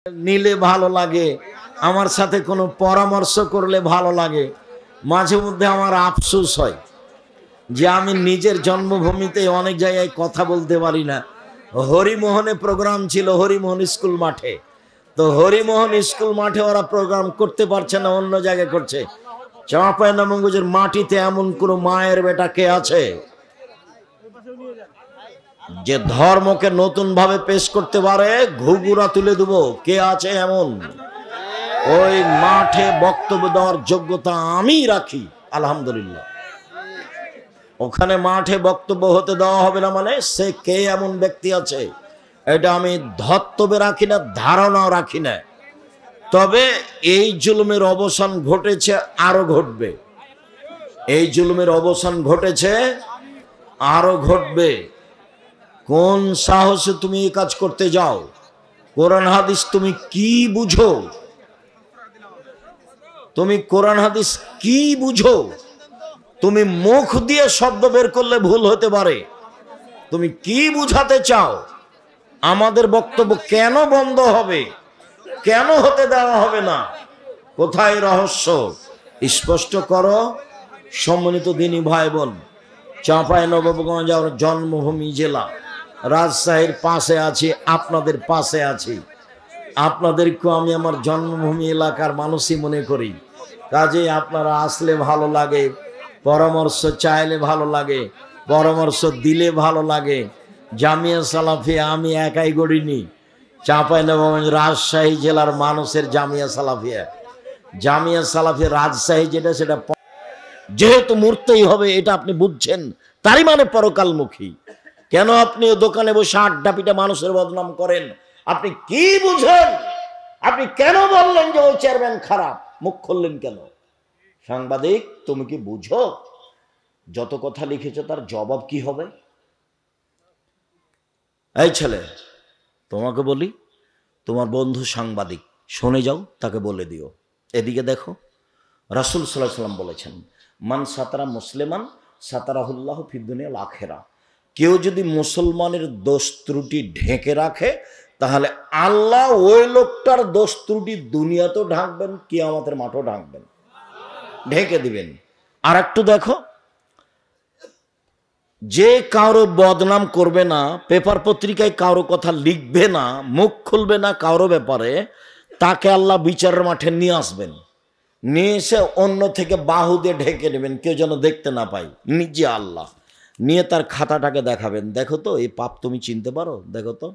নিলে ভালো লাগে, আমার সাথে কোনো পরামর্শ করলে ভালো লাগে। মাঝে মধ্যে আমার আফসোস হয় যে আমি নিজের জন্মভূমিতে অনেক জায়গায় কথা বলতে পারি না। হরিমোহনে প্রোগ্রাম ছিল, হরিমোহন স্কুল মাঠে। তো হরিমোহন স্কুল মাঠে ওরা প্রোগ্রাম করতে পারছে না, অন্য জায়গায় করছে। চাঁপাইনবাবগঞ্জের মাটিতে এমন কোন মায়ের বেটা কে আছে যে ধর্মকে নতুন ভাবে পেশ করতে পারে? ঘুঘুরা তুলে দেবো, কে আছে এমন? ওই মাঠে বক্তব্য দেওয়ার যোগ্যতা আমি রাখি, আলহামদুলিল্লাহ। ওখানে মাঠে বক্তব্য হতে দেওয়া হবে না মানে সে কে এমন ব্যক্তি আছে এটা আমি ধর্তব্যে রাখি না, ধারণাও রাখি না। তবে এই জুলুমের অবসান ঘটেছে, আরো ঘটবে। এই জুলুমের অবসান ঘটেছে, আরো ঘটবে। কোন সাহসে তুমি এই কাজ করতে যাও? কোরআন হাদিস তুমি কি বুঝো? তুমি কোরআন হাদিস কি বুঝো? তুমি মুখ দিয়ে শব্দ বের করলে ভুল হতে পারে। তুমি কি বুঝাতে চাও? আমাদের বক্তব্য কেন বন্ধ হবে? কেন হতে দেওয়া হবে না? কোথায় রহস্য? স্পষ্ট করো। সম্মানিত দিনী ভাই বোন, চাঁপাইনবাবগঞ্জ আমার জন্মভূমি জেলা, রাজশাহীর পাশে আছি, আপনাদের পাশে আছি। আপনাদেরকেও আমি আমার জন্মভূমি এলাকার মানুষই মনে করি। কাজে আপনারা আসলে ভালো লাগে, পরামর্শ চাইলে ভালো লাগে, পরামর্শ দিলে ভালো লাগে। জামিয়া সালাফিয়া আমি একাই গড়িনি, চাঁপাইনবাবগঞ্জ রাজশাহী জেলার মানুষের জামিয়া সালাফিয়া। জামিয়া সালাফিয়া রাজশাহী যেটা, সেটা যেহেতু মরতেই হবে এটা আপনি বুঝছেন, তারই মানে পরকালমুখী। কেন আপনি দোকানে বসে আড্ডা পিটা মানুষের বদনাম করেন? আপনি কি বুঝেন? আপনি কেন বললেন যে ওই চেয়ারম্যান খারাপ? মুখ খুললেন কেন? সাংবাদিক, তুমি কি বুঝো যত কথা লিখেছো তার জবাব কি হবে? এই ছেলে, তোমাকে বলি, তোমার বন্ধু সাংবাদিক, শুনে যাও, তাকে বলে দিও এদিকে দেখো। রাসূল সাল্লাল্লাহু আলাইহি ওয়াসাল্লাম বলেছেন, মান সাতারা মুসলিমান সাতারাহুল্লাহ ফিদ দুনিয়া ওয়াল আখিরা। কেউ যদি মুসলমানের দোষ ত্রুটি ঢেকে রাখে তাহলে আল্লাহ ওই লোকটার দোষ ত্রুটি দুনিয়াতেও ঢাকবেন, কিয়ামতের মাঠেও ঢাকবেন, ঢেকে দিবেন। আর একটু দেখো, যে কারো বদনাম করবে না, পেপার পত্রিকায় কারো কথা লিখবে না, মুখ খুলবে না কারো ব্যাপারে, তাকে আল্লাহ বিচারের মাঠে নিয়ে আসবেন। নিয়ে এসে অন্য থেকে বাহু দিয়ে ঢেকে নেবেন, কেউ যেন দেখতে না পায়। নিজে আল্লাহ নিয়ে তার খাতাটাকে দেখাবেন, দেখো তো এই পাপ তুমি চিনতে পারো? দেখো তো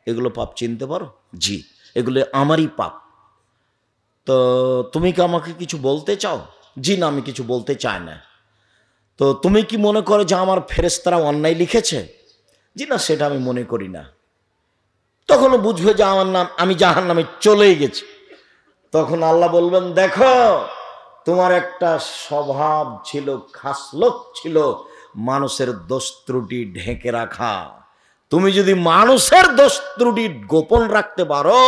এগুলো পাপ চিনতে পারো? জি, এগুলো আমারই পাপ। তো তুমি কি আমাকে কিছু বলতে চাও? জি না, আমি কিছু বলতে চাই না। তো তুমি কি মনে করো যে আমার ফেরেশতারা অন্যায় লিখেছে? জি না, সেটা আমি মনে করি না। তখনও বুঝবে যে আমার নাম, আমি জাহান্নামে চলেই গেছি। তখন আল্লাহ বলবেন, দেখো তোমার একটা স্বভাব ছিল, খাসলত ছিল মানুষের দোষ ত্রুটি ঢেকে রাখা। তুমি যদি মানুষের দোষ ত্রুটি গোপন রাখতে পারো,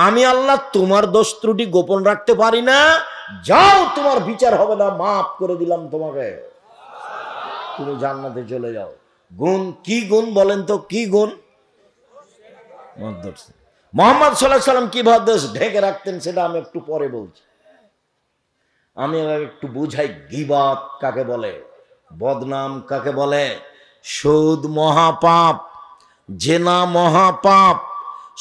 আমি আল্লাহ তোমার দোষ ত্রুটি গোপন রাখতে পারি না। যাও, তোমার বিচার হবে না, মাফ করে দিলাম তোমাকে, তুমি জান্নাতে চলে যাও। গুণ কি গুণ বলেন তো? কি গুণ? মুহাম্মদ সাল্লাল্লাহু আলাইহি সাল্লাম কিভাবে দোষ ঢেকে রাখতেন সেটা আমি একটু পরে বলছি। আমি একটু বুঝাই গীবত কাকে বলে, বদনাম কাকে বলে। সুদ মহাপাপ, জেনা মহাপাপ,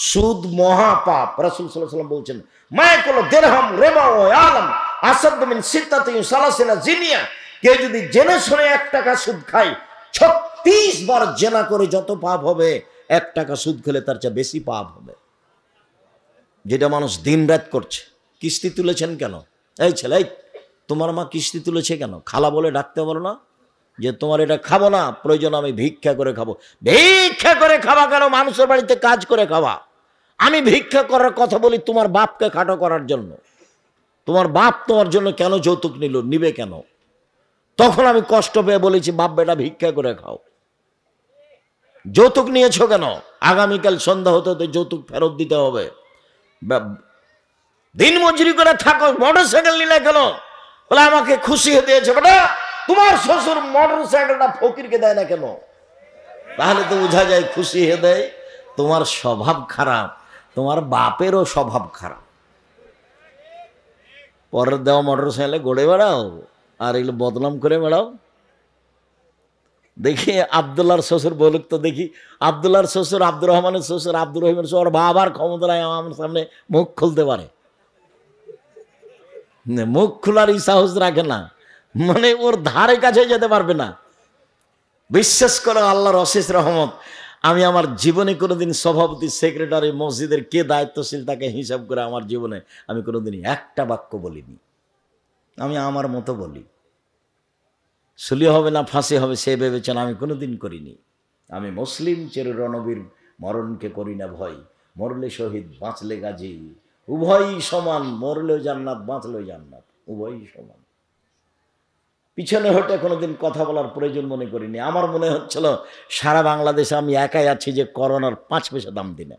সুদ মহাপাপ। রাসূল সাল্লাল্লাহু আলাইহি সাল্লাম বলছেন, মায়াকুল দিরহাম রিবা ওয়া আলম আসাদ মিন সিত্তাতি সালাসিনা জিনিয়া। কেউ যদি জেনে শুনে 1 টাকা সুদ খায়, 36 বার জেনা করে যত পাপ হবে, 1 টাকা সুদ খেলে তার চেয়ে বেশি পাপ হবে। যেটা মানুষ দিনরাত করছে। কিস্তি তুলেছেন কেন? এই ছেলে, তোমার মা কিস্তি তুলেছে কেন? খালা বলে ডাকতে বলো না যে তোমার এটা খাবো না, প্রয়োজন আমি ভিক্ষা করে খাবো। ভিক্ষা করে খাওয়া কেন? মানুষের বাড়িতে কাজ করে খাওয়া। আমি ভিক্ষা করার কথা বলি তোমার বাপকে খাটো করার জন্য। তোমার বাপ তোমার জন্য কেন যৌতুক নিবে কেন? তখন আমি কষ্ট পেয়ে বলেছি, বাপ বেটা ভিক্ষা করে খাও। যৌতুক নিয়েছো কেন? আগামীকাল সন্ধ্যা হতে হতে যৌতুক ফেরত দিতে হবে। দিন মজুরি করে থাকো, মোটরসাইকেল নিলে কেন? বলে আমাকে খুশি হতে দিয়েছে। বেটা, তোমার শ্বশুর মোটরসাইকেলটা ফকিরকে দেয় না কেন? তাহলে তো বোঝা যায় খুশি হয়ে দেয়। তোমার স্বভাব খারাপ। তোমার বাপেরও স্বভাব খারাপ। পরের দেওয়া মোটর সাইকেলে গড়ে বেড়াও আর এগুলো বদনাম করে বেড়াও। দেখি আবদুল্লাহর শ্বশুর বলুক তো দেখি, আবদুল্লাহর শ্বশুর, আব্দুর রহমানের শ্বশুর, আব্দুর রহিমের শ্বশুর, বাবার ক্ষমতা নাই আমার সামনে মুখ খুলতে পারে, মুখ খোলার সাহস রাখে না, মানে ওর ধারে কাছে যেতে পারবে না। বিশ্বাস করো আল্লাহর অশেষ রহমত, আমি আমার জীবনে কোনোদিন সভাপতি, সেক্রেটারি, মসজিদের কে দায়িত্বশীল তাকে হিসাব করে আমার জীবনে আমি কোনোদিন একটা বাক্য বলিনি। আমি আমার মতো বলি, সুলি হবে না ফাঁসি হবে সে ভেবেছেন, আমি কোনোদিন করিনি। আমি মুসলিম চির রণবীর, মরণকে করি না ভয়, মরলে শহীদ বাঁচলে গাজী, উভয়ই সমান, মরলেও জান্নাত বাঁচলেও জান্নাত, উভয়ই সমান। পিছনে হটে কোনোদিন কথা বলার প্রয়োজন মনে করিনি। আমার মনে হচ্ছিল সারা বাংলাদেশে আমি একাই আছি যে করোনার 5 পয়সা দাম দিনে।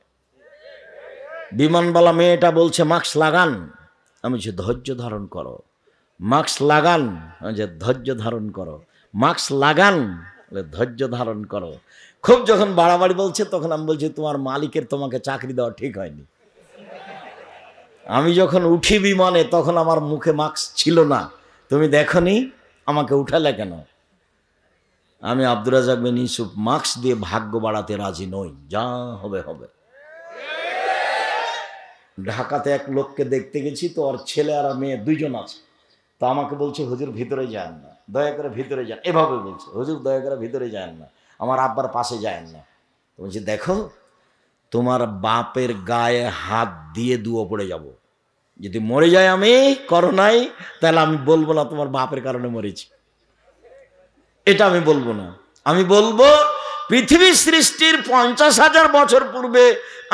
বিমানবালা মেয়েটা বলছে মাস্ক লাগান, আমি যে ধৈর্য ধারণ করো, মাস্ক লাগান, যে ধৈর্য ধারণ করো, মাস্ক লাগান, ধৈর্য ধারণ করো। খুব যখন বাড়াবাড়ি বলছে তখন আমি বলছি তোমার মালিকের তোমাকে চাকরি দেওয়া ঠিক হয়নি। আমি যখন উঠি বিমানে তখন আমার মুখে মাস্ক ছিল না, তুমি দেখনি, আমাকে উঠালে কেন? আমি আব্দুর রাজ্জাক বিন ইউসুফ মাস্ক দিয়ে ভাগ্য বাড়াতে রাজি নই, যা হবে হবে। ঢাকাতে এক লোককে দেখতে গেছি, তো ওর ছেলে আর মেয়ে 2 জন আছে। তো আমাকে বলছে হুজুর ভিতরে যান না, দয়া করে ভিতরে যান, এভাবে বলছে, হুজুর দয়া করে ভিতরে যান না, আমার আব্বার পাশে যান না। তো বলছি দেখো তোমার বাপের গায়ে হাত দিয়ে দুয়ো পড়ে যাব, যদি মরে যায় আমি করোনায়, তাহলে আমি বলবো না তোমার বাপের কারণে মরেছি, এটা আমি বলবো না। আমি বলবো পৃথিবী সৃষ্টির 50,000 বছর পূর্বে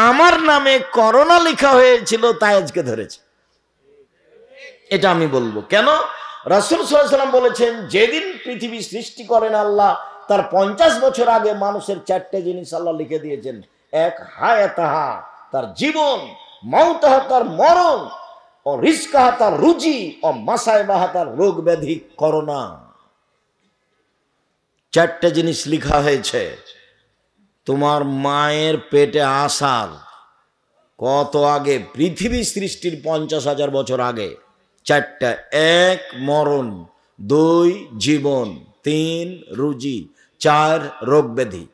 আমার নামে করোনা লেখা হয়েছিল, তাই আজকে ধরেছে, এটা আমি বলবো। কেন? রাসূল সাল্লাল্লাহু আলাইহি ওয়াসাল্লাম বলেছেন যেদিন পৃথিবী সৃষ্টি করেন আল্লাহ, তার 50 বছর আগে মানুষের 4টে জিনিস আল্লাহ লিখে দিয়েছেন। এক হায়াতাহা, তার জীবন, মাউতাহা, তার মরণ, ও রিজকাহা, তার রুজি, ও মাসাইবাহা, তার রোগ ব্যাধি, করোনা। 4টে জিনিস লিখা হয়েছে। তোমার মায়ের পেটে আসার কত আগে, পৃথিবী সৃষ্টির 50,000 বছর আগে 4টা। 1 মরণ, 2 জীবন, 3 রুজি, 4 রোগ ব্যাধি।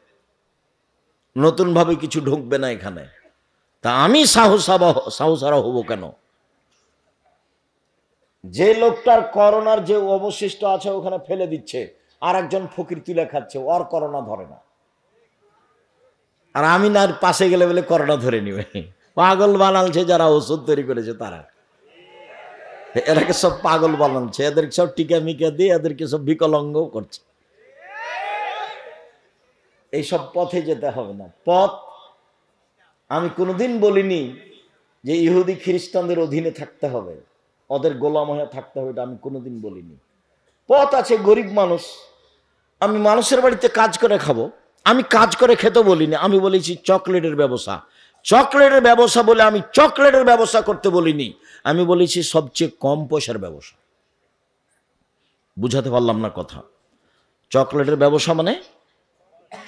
নতুনভাবে কিছু ঢুকবে না এখানে। তা আমি সাহসারা হব কেন? যে লোকটার করোনার যে অবশিষ্ট আছে ওখানে ফেলে দিচ্ছে, আর একজন ফকির তুলে খাচ্ছে, ওর করোনা ধরে না, আর আমি না পাশে গেলে বলে করোনা ধরে নিবে। পাগল বানালছে যারা ওষুধ তৈরি করেছে তারা, এরাকে সব পাগল বানাচ্ছে, এদেরকে সব টিকা মিকা দিয়ে এদেরকে সব বিকলাঙ্গ করছে। এইসব পথে যেতে হবে না। পথ আমি কোনোদিন বলিনি যে ইহুদি খ্রিস্টানদের অধীনে থাকতে হবে, ওদের গোলাম হয়ে থাকতে হবে, এটা আমি কোনোদিন বলিনি। পথ আছে, গরিব মানুষ, আমি মানুষের বাড়িতে কাজ করে খাবো, আমি কাজ করে খেতে বলিনি, আমি বলেছি চকলেটের ব্যবসা। চকলেটের ব্যবসা বলে আমি চকলেটের ব্যবসা করতে বলিনি, আমি বলেছি সবচেয়ে কম পয়সার ব্যবসা। বুঝাতে পারলাম না কথা? চকলেটের ব্যবসা মানে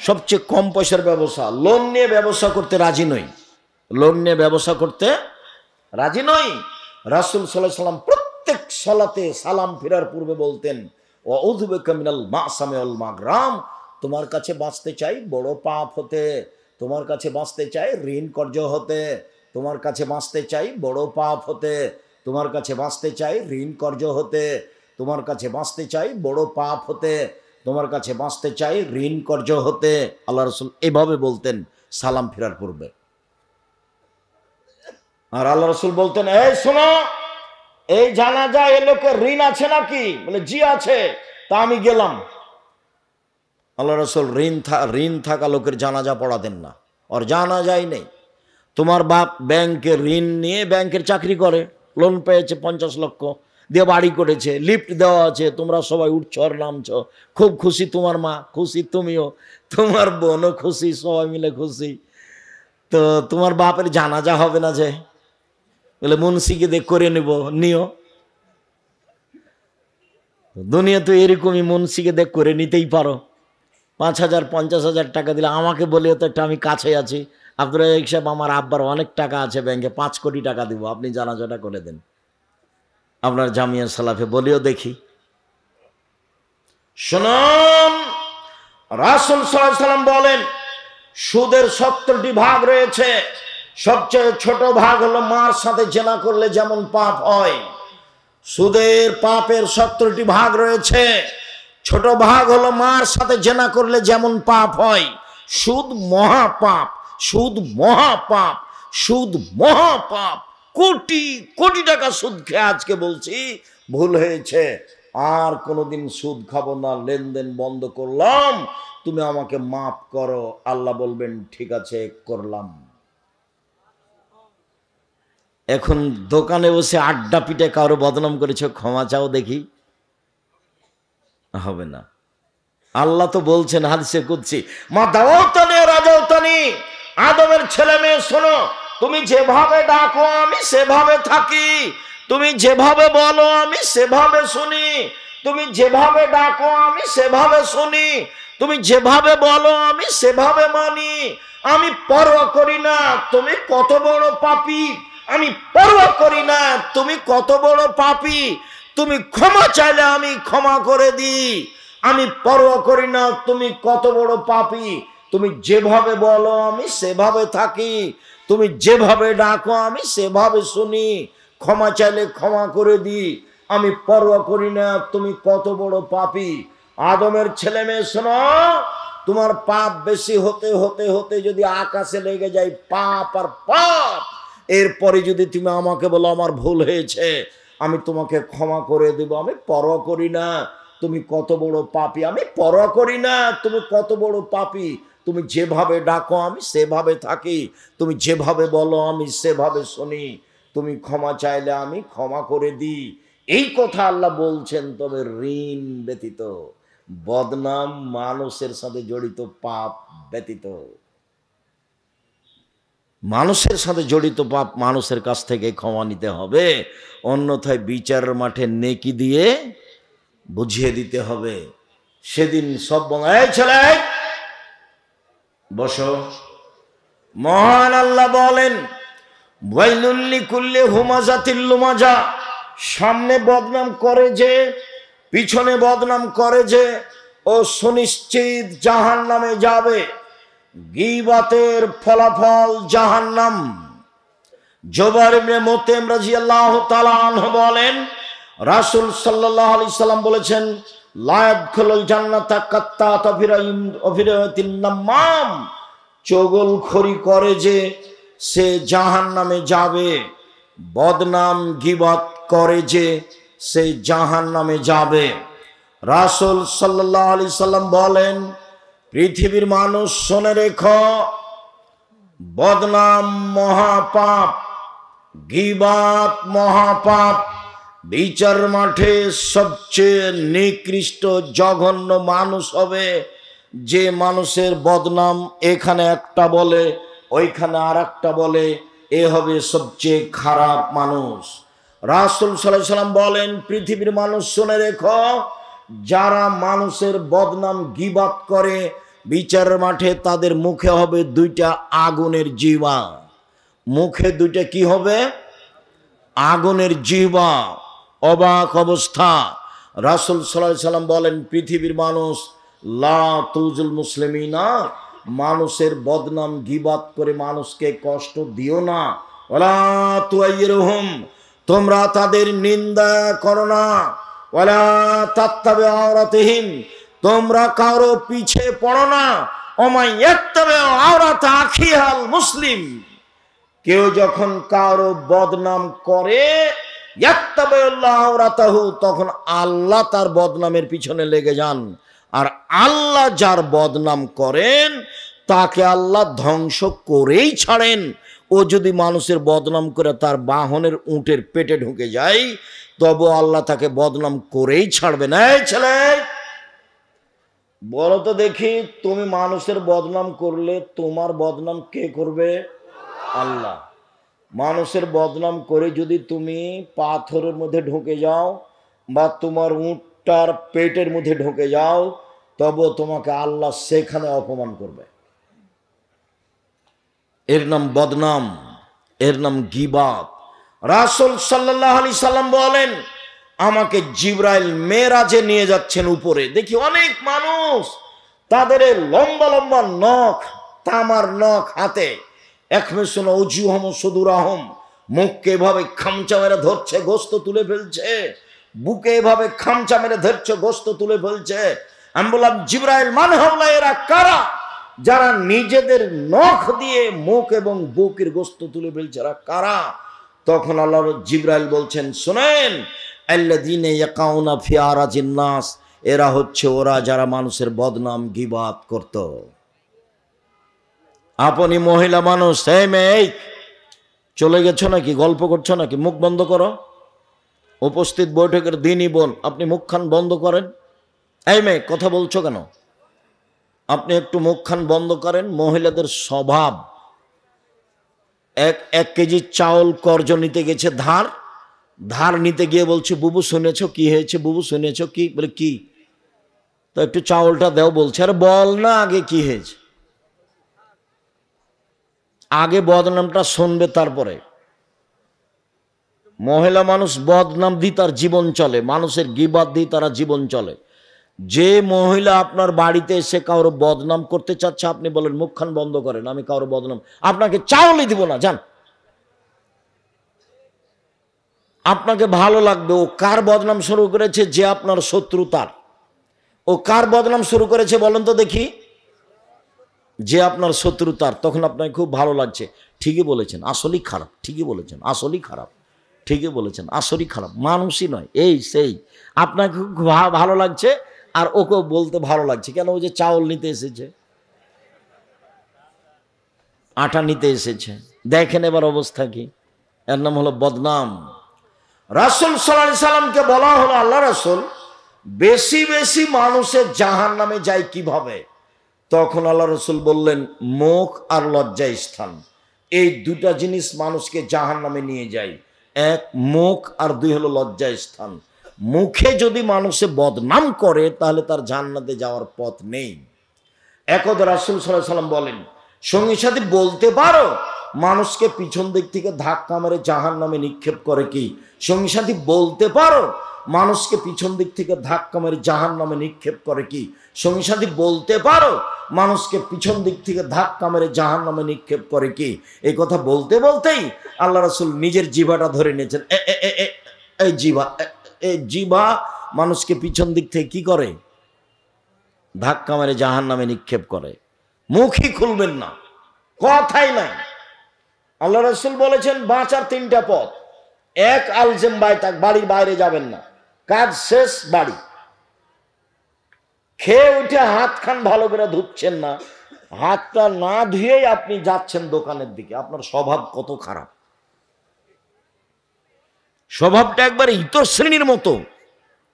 সবচেয়ে কম পয়সার ব্যবসা। লোন নিয়ে ব্যবসা করতে রাজি নই, লোন নিয়ে ব্যবসা করতে রাজি নই। রাসূল সাল্লাল্লাহু আলাইহি ওয়াসাল্লাম প্রত্যেক সালাতে সালাম ফেরার পূর্বে বলতেন ওয়াউযু বিকা মিনাল মাসামি ওয়াল মাগরাম, তোমার কাছে বাঁচতে চাই বড় পাপ হতে, তোমার কাছে বাঁচতে চাই ঋণ কর্জ হতে, তোমার কাছে বাঁচতে চাই বড় পাপ হতে, তোমার কাছে বাঁচতে চাই ঋণ কর্জ হতে, তোমার কাছে বাঁচতে চাই বড় পাপ হতে, তোমার কাছে বাঁচতে চাই ঋণ কর্জ হতে। আল্লাহ রাসূল এভাবে বলতেন সালাম ফেরার পূর্বে। আর আল্লাহ রাসূল বলতেন এই শোনো, এই জানাজা এ লোকের ঋণ আছে নাকি? বলে জি আছে, তা আমি গেলাম। আল্লাহ রাসূল ঋণ থাকা লোকের জানাজা পড়াতেন না, ওর জানাজাই নেই। তোমার বাপ ব্যাংকে ঋণ নিয়ে ব্যাংকের চাকরি করে, লোন পেয়েছে 50 লক্ষ দিয়ে বাড়ি করেছে, লিফট দেওয়া আছে, তোমরা সবাই উঠছো আর নামছো, খুব খুশি, তোমার মা খুশি, তুমিও, তোমার বোনও খুশি, সবাই মিলে খুশি। তো তোমার বাপের জানাজা হবে না যে? বলে মুন্সিকে দিয়ে করে নিও। দুনিয়া তো এরকমই, মুন্সিকে দেখ করে নিতেই পারো। 5,000 50,000 টাকা দিলে আমাকে বলে তো একটা আমি কাছে আছি, আব্দুর রাজ্জাক সাহেব, আমার আব্বার অনেক টাকা আছে ব্যাংকে, 5 কোটি টাকা দিব, আপনি জানাজাটা করে দেন। আপনার জামিয়া সালাফে বলিও দেখি। শুনুন, রাসূল সাল্লাল্লাহু আলাইহি সাল্লাম বলেন সুদের 70টি ভাগ রয়েছে। সবচেয়ে ছোট ভাগ হলো মার সাথে জেনা করলে যেমন পাপ হয়। সুদের পাপের 70টি ভাগ রয়েছে। ছোট ভাগ হলো মার সাথে জেনা করলে যেমন পাপ হয়। সুদ মহাপাপ, সুদ মহাপাপ, সুদ মহাপাপ। কোটি কোটি টাকা সুদ খেয়ে আজকে বলছি ভুল হয়েছে, আর কোনোদিন সুদ খাবো না, লেনদেন বন্ধ করলাম, তুমি আমাকে মাফ করো। আল্লাহ বলবেন ঠিক আছে, করলাম। এখন দোকানে বসে আড্ডা পিটে কারো বদনাম করেছ, ক্ষমা চাও দেখি, হবে না। আল্লাহ তো বলছেন হাদিসে কুদসি, মা দাওতানি রাজাওতানি, আদমের ছেলে মেয়ে শোনো, তুমি যেভাবে ডাকো আমি সেভাবে থাকি, তুমি যেভাবে বলো আমি সেভাবে শুনি, তুমি যেভাবে ডাকো আমি সেভাবে শুনি, তুমি যেভাবে বলো আমি সেভাবে মানি। আমি পরোয়া করি না তুমি কত বড় পাপী, আমি পরোয়া করি না তুমি কত বড় পাপী, তুমি ক্ষমা চাইলে আমি ক্ষমা করে দিই। আমি পরোয়া করি না তুমি কত বড় পাপী, তুমি যেভাবে বলো আমি সেভাবে থাকি, তুমি যেভাবে ডাকো আমি সেভাবে শুনি, ক্ষমা চাইলে ক্ষমা করে দিই। আমি পরোয়া করি না তুমি কত বড় পাপী। আদমের ছেলে মেয়ে শোনো, তোমার পাপ বেশি হতে হতে হতে যদি আকাশে লেগে যায় পাপ আর পাপ, এরপরে যদি তুমি আমাকে বলো আমার ভুল হয়েছে, আমি তোমাকে ক্ষমা করে দেব। আমি পরোয়া করি না তুমি কত বড় পাপী, আমি পরোয়া করি না তুমি কত বড় পাপী, তুমি যেভাবে ডাকো আমি সেভাবে থাকি, তুমি যেভাবে বলো আমি সেভাবে শুনি, তুমি ক্ষমা চাইলে আমি ক্ষমা করে দিই। এই কথা আল্লাহ বলছেন। তবে ঋণ ব্যতীত, বদনাম, মানুষের সাথে জড়িত পাপ ব্যতীত, মানুষের সাথে জড়িত পাপ মানুষের কাছ থেকে ক্ষমা নিতে হবে, অন্যথায় বিচারের মাঠে নেকি দিয়ে বুঝিয়ে দিতে হবে। সেদিন সব ছেলে বসো, মহান আল্লাহ বলেন ওয়াইলুল লিকুল্লি হুমাজাতিল লুমাজা, সামনে বদনাম করে যে, পিছনে বদনাম করে যে, ও সুনিশ্চিত জাহান্নামে যাবে। গীবাতের ফলাফল জাহান্নাম। জুবাইর ইবনে মুতঈম রাদিয়াল্লাহু তাআলা আনহু বলেন রাসূল সাল্লাল্লাহু আলাইহি সাল্লাম বলেছেন, লা ইয়াদখুলুল জান্নাতা কাত্তাতু ফিরাতিন নামাম, চগলখড়ি করে যে সে জাহান্নামে যাবে, বদনাম গীবত করে যে সে জাহান্নামে যাবে। রাসূল সাল্লাল্লাহু আলাইহি সাল্লাম বলেন, পৃথিবীর মানুষ শুনে রেখো, বদনাম মহাপাপ, গীবত মহাপাপ। বিচার মাঠে সবচেয়ে নিকৃষ্ট জঘন্য মানুষ হবে যে মানুষের বদনাম এখানে একটা বলে ওইখানে আর একটা বলে, এ হবে সবচেয়ে খারাপ মানুষ। রাসূল সাল্লাল্লাহু আলাইহি সাল্লাম বলেন, পৃথিবীর মানুষ শুনে রেখো, যারা মানুষের বদনাম গীবত করে বিচারের মাঠে তাদের মুখে হবে 2টা আগুনের জিহ্বা। মুখে 2টা কি হবে? আগুনের জিহ্বা। অবাক অবস্থা। রাসূল সাল্লাল্লাহু আলাইহি সাল্লাম বলেন, পৃথিবীর মানুষ লা তুজুল মুসলিমিনা, মানুষের বদনাম গীবত করে মানুষকে কষ্ট দিও না। ওয়ালা তুআইরুহুম, তোমরা তাদের নিন্দা করো না। ওয়ালা তাত্তাবি আওরাতিহিম, তোমরা কারো পিছে পড়ো না। ওমাই ইয়াত্তাবি আওরাতা আখিহাল মুসলিম, কেউ যখন কারো বদনাম করে ইয়াত্তাবিউল্লাহু আওরাতাহু, তখন আল্লাহ তার বদনামের পিছনে লেগে যান। আর আল্লাহ যার বদনাম করেন তাকে আল্লাহ ধ্বংস করেই ছাড়েন। ও যদি মানুষের বদনাম করে তার বাহনের উটের পেটে ঢুকে যায়, তবু আল্লাহ তাকে বদনাম করেই ছাড়বে না। এই ছেলে বলো তো দেখি, তুমি মানুষের বদনাম করলে তোমার বদনাম কে করবে? আল্লাহ। মানুষের বদনাম করে যদি তুমি পাথরের মধ্যে ঢুকে যাও বা তোমার উটটার পেটের মধ্যে ঢুকে যাও, তবু তোমাকে আল্লাহ সেখানে অপমান করবে। এর নাম বদনাম, এর নাম গীবাত। রাসূল সাল্লাল্লাহু আলাইহি সাল্লাম বলেন, আমাকে জিবরাইল মেরাজে নিয়ে যাচ্ছেন উপরে, দেখি অনেক মানুষ তাদের লম্বা লম্বা নখ, তামার নখ হাতে, একমেশুন ওজুহম সুদুরাহম, মুখকে এভাবে খামচা মেরে ধরছে, গোস্ত তুলে ফেলছে, বুকে এভাবে খামচা মেরে ধরছে, গোস্ত তুলে ফেলছে। আমি বললাম, জিবরাইল মান হাওলা, এরা কারা যারা নিজেদের নখ দিয়ে মুখ এবং বুকের গোস্ত তুলে ফেলছে, এরা কারা? তখন আল্লাহ জিবরাইল বলছেন, শুনেন, আল্লাযীনা ইয়াকাউনা ফি আরাজিন নাস, এরা হচ্ছে ওরা যারা মানুষের বদনাম গীবাত করত। আপনি মহিলা মানুষ, এই মেয়ে চলে গেছো নাকি, গল্প করছো নাকি? মুখ বন্ধ করো। উপস্থিত বৈঠকের দিনই বোন, আপনি মুখখান বন্ধ করেন। এই মেয়ে, কথা বলছো কেন? আপনি একটু মুখখান বন্ধ করেন। মহিলাদের স্বভাব, এক কেজি চাউল কর্জ নিতে গেছে, ধার নিতে গিয়ে বলছে, বুবু শুনেছ কি হয়েছে? বুবু শুনেছ কি? বলে কি? তো একটু চাউলটা দাও বলছে। আরে বল না আগে কি হয়েছে, আগে বদনামটা শুনবে তারপরে। মহিলা মানুষ বদনাম দিয়ে তার জীবন চলে, মানুষের গীবাত দিয়ে তারা জীবন চলে। যে মহিলা আপনার বাড়িতে এসে কারো বদনাম করতে চাচ্ছে, আপনি বলেন মুখখান বন্ধ করেন, আমি কারো বদনাম, আপনাকে চাউলই দিব না, যান। আপনাকে ভালো লাগবে। ও কার বদনাম শুরু করেছে? যে আপনার শত্রু তার। ও কার বদনাম শুরু করেছে বলেন তো দেখি? যে আপনার শত্রু তার। তখন আপনাকে খুব ভালো লাগছে, ঠিকই বলেছেন, আসলেই খারাপ, ঠিকই বলেছেন, আসলেই খারাপ, ঠিকই বলেছেন, আসলেই খারাপ, মানুষই নয়, এই সেই। আপনাকে খুব ভালো লাগছে, আর ওকেও বলতে ভালো লাগছে। কেন? ও যে চাউল নিতে এসেছে, আটা নিতে এসেছে। দেখেন এবার অবস্থা কি। এর নাম হলো বদনাম। রাসূল সাল্লাল্লাহু আলাইহি সাল্লামকে বলা হলো, আল্লাহ রাসূল, বেশি বেশি মানুষের জাহান্নামে যায় কিভাবে? তখন আল্লাহ রাসূল বললেন, মুখ আর লজ্জা স্থান, এই দুটা জিনিস মানুষকে জাহান্নামে নিয়ে যায়। এক মুখ, আর দুই হলো লজ্জা স্থান। মুখে যদি মানুষে বদনাম করে তাহলে তার জান্নাতে যাওয়ার পথ নেই। একদা রাসূল সাল্লাল্লাহু আলাইহি সাল্লাম বলেন, সঙ্গী সাথী বলতে পারো মানুষকে পিছন দিক থেকে ধাক্কা মেরে জাহান্নামে নিক্ষেপ করে কি? সঙ্গী সাথী বলতে পারো মানুষকে পিছন দিক থেকে ধাক্কা মেরে জাহান্নামে নিক্ষেপ করে কি? সঙ্গী সাথী বলতে পারো মানুষকে পিছন দিক থেকে ধাক্কা মেরে জাহান্নামে নিক্ষেপ করে কি? এই কথা বলতে বলতেই আল্লাহ রাসূল নিজের জিহ্বাটা ধরে নিয়েছেন। এই জিহ্বা, এই জিহ্বা মানুষকে পিছন দিক থেকে কি করে? ধাক্কা মেরে জাহান্নামে নিক্ষেপ করে। মুখই খুলবেন না, কথাই নাই। আল্লাহ রাসূল বলেছেন, বাঁচার তিনটা পথ। এক, আলজেম বাইতাক, বাড়ির বাইরে যাবেন না, কাজ শেষ বাড়ি। খেয়ে উঠে হাত খান ভালো করে ধুচ্ছেন না, হাতটা না ধুয়েই আপনি যাচ্ছেন দোকানের দিকে। আপনার স্বভাব কত খারাপ! স্বভাবটা একবারে ইতর শ্রেণীর মতো,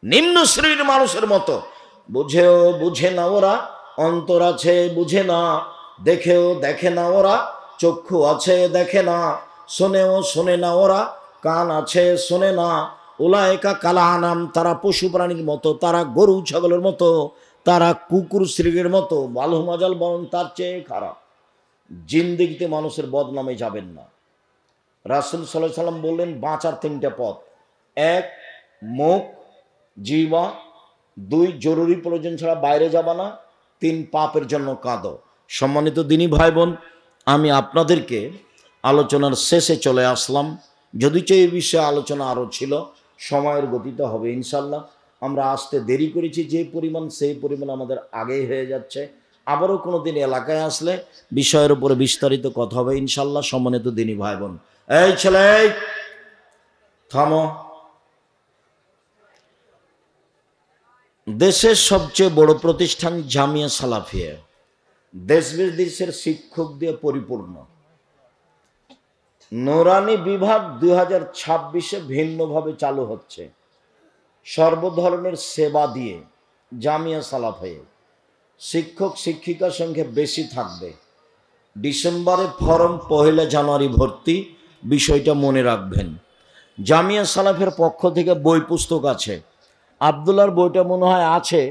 নিম্ন শ্রেণীর মানুষের মতো। বুঝেও বুঝে না ওরা, অন্তর আছে বুঝে না, দেখেও দেখে না ওরা, চক্ষু আছে দেখে না, শোনেও শোনে না ওরা, কান আছে শোনে না। উলায়েকা কালা আনাম, তারা পশু প্রাণীর মতো, তারা গরু ছাগলের মতো, তারা কুকুর শ্রীগের মতো, বালু মাজাল বরং তার চেয়ে খারাপ। জিন্দেগিতে মানুষের বদনামে যাবেন না। রাসূল সাল্লাল্লাহু আলাইহি সাল্লাম বললেন, বাঁচার তিনটা পথ। এক, মুখ জিহ্বা। দুই, জরুরি প্রয়োজন ছাড়া বাইরে যাবা না। তিন, পাপের জন্য কাঁদো। সম্মানিত দিনী ভাই বোন, আমি আপনাদেরকে আলোচনার শেষে চলে আসলাম। যদিচ এই বিষয়ে আলোচনা আরও ছিল, সময়ের গতিতে হবে ইনশাল্লাহ। আমরা আসতে দেরি করেছি যে পরিমাণ, সেই পরিমাণ আমাদের আগেই হয়ে যাচ্ছে। আবারও কোনো দিন এলাকায় আসলে বিষয়ের উপরে বিস্তারিত কথা হবে ইনশাল্লাহ। সম্মানিত দিনী ভাই বোন, এই ছেলে থামো। দেশের সবচেয়ে বড় প্রতিষ্ঠান জামিয়া সালাফিয়া, দেশ বিদেশের শিক্ষক দিয়ে পরিপূর্ণ। নুরানি বিভাগ 2026-এ ভিন্নভাবে চালু হচ্ছে, সর্বধরনের সেবা দিয়ে। জামিয়া সালাফিয়া শিক্ষক শিক্ষিকার সংখ্যা বেশি থাকবে। ডিসেম্বরে ফরম, 1 জানুয়ারি ভর্তি। বিষয়টা মনে রাখবেন। জামিয়া সালাফের পক্ষ থেকে বই পুস্তক আছে। আব্দুল্লাহর বইটা মনে হয় আছে,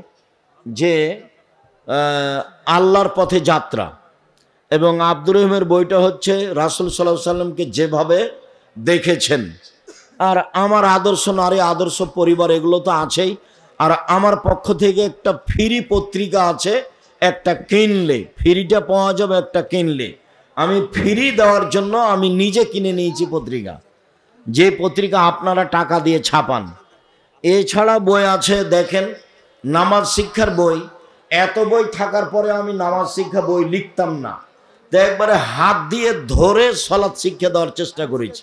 যে আল্লাহর পথে যাত্রা। এবং আব্দুর রহিমের বইটা হচ্ছে রাসূল সাল্লাল্লাহু আলাইহি সাল্লামকে যেভাবে দেখেছেন। আর আমার আদর্শ নারী, আদর্শ পরিবার, এগুলো তো আছেই। আর আমার পক্ষ থেকে একটা ফ্রি পত্রিকা আছে, একটা কিনলে ফ্রিটা পাওয়া যাবে, একটা কিনলে। আমি ফ্রি দেওয়ার জন্য আমি নিজে কিনে নিয়েছি পত্রিকা, যে পত্রিকা আপনারা টাকা দিয়ে ছাপান। এছাড়া বই আছে, দেখেন, নামাজ শিক্ষার বই। এত বই থাকার পরে আমি নামাজ শিক্ষা বই লিখতাম না, তো একবারে হাত দিয়ে ধরে সলাৎ শিক্ষা দেওয়ার চেষ্টা করেছি।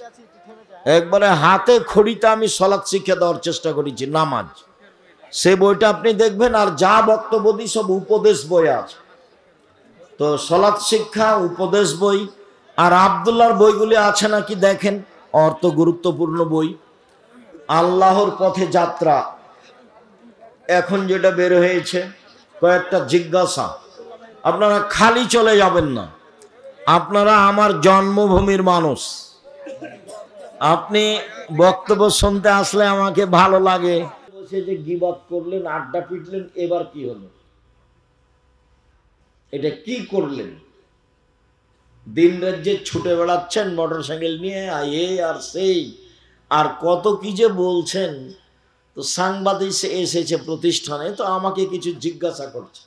একবারে হাতে খড়িতে আমি সলাৎ শিক্ষা দেওয়ার চেষ্টা করেছি, নামাজ। সে বইটা আপনি দেখবেন। আর যা বক্তব্য দিই সব উপদেশ বই আছে। তো সলাৎ শিক্ষা, উপদেশ বই, আর আব্দুল্লাহর বইগুলি আছে নাকি দেখেন, অর্থ গুরুত্বপূর্ণ বই। আল্লাহর পথে যাত্রা এখন যেটা বের হয়েছে, কয়েকটা জিজ্ঞাসা। আপনারা খালি চলে যাবেন না, আপনারা আমার জন্মভূমির মানুষ। আপনি বক্তব্য শুনতে আসলে আমাকে ভালো লাগে। বসে যে গীবত করলেন, আড্ডা পিটলেন, এবার কি হলো? এটা কি করলেন? দিন রাত যে ছুটে বেড়াচ্ছেন মোটর সাইকেল নিয়ে, আর সেই আর কত কি যে বলছেন। তো সাংবাদিক এসেছে প্রতিষ্ঠানে, তো আমাকে কিছু জিজ্ঞাসা করছে।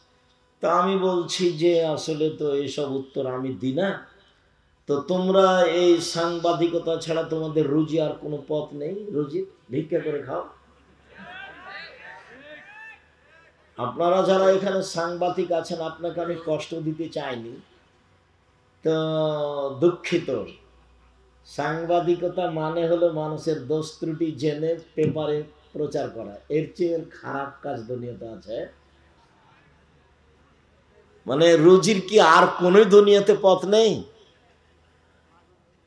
তো আমি বলছি যে আসলে তো এইসব উত্তর আমি দিই না। তো তোমরা এই সাংবাদিকতা ছাড়া তোমাদের রুজি আর কোনো পথ নেই? রুজি ভিক্ষা করে খাও। আপনারা যারা এখানে সাংবাদিক আছেন, আপনাকে আমি কষ্ট দিতে চাইনি, তো দুঃখিত। সাংবাদিকতা মানে হলো মানুষের দোষ ত্রুটি জেনে পেপারে প্রচার করা। এর চেয়ে খারাপ কাজ দুনিয়াতে আছে? মানে রুজির কি আর কোন দুনিয়াতে পথ নেই?